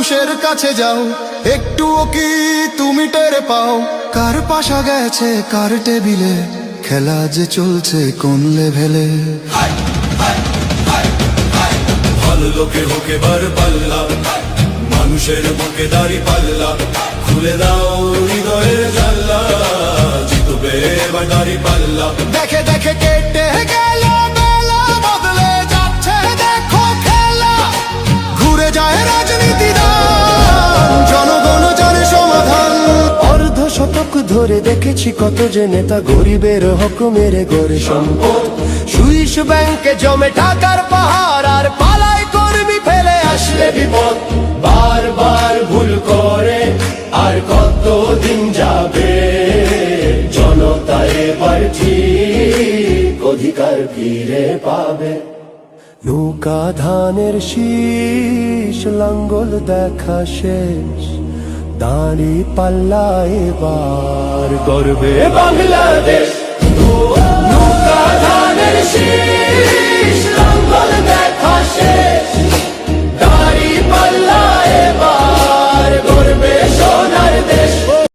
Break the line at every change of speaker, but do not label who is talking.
মানুষের কাছে যাও, একটুও কি তুমি টের পাও কার পাশা গেছে কার টেবিলে, খেলা যে চলছে কোন লেভেলে।
ভালো লোকে হোক এবার পাল্লা, মানুষের বুকে দাড়ি পাল্লা, খুলে দাও হৃদয়ের জানলা, জিতবে এবার দাড়ি পাল্লা।
দেখে দেখে কেটে গেল বেলা, বদলে যাচ্ছে দেখো খেলা, ঘুরে যায় রাজনীতি দান, জনগণ জানে সমাধান।
অর্ধ শতক ধরে দেখেছি কত যে নেতা গরিবের হক মেরে গড়ে সম্পদ, সুইস ব্যাংকে জমে টাকার পাহাড়, আর পালাই কর্মী ফেলে আসলে বিপদ। বারবার ভুল করে আর কত দিন যাবে, জনতা এবার ঠিক অধিকার ফিরে পাবে। নৌকা ধানের শীষ, লাঙ্গল দেখা শেষ, দাঁড়ি পাল্লা এবার গর্বে বাংলাদেশ।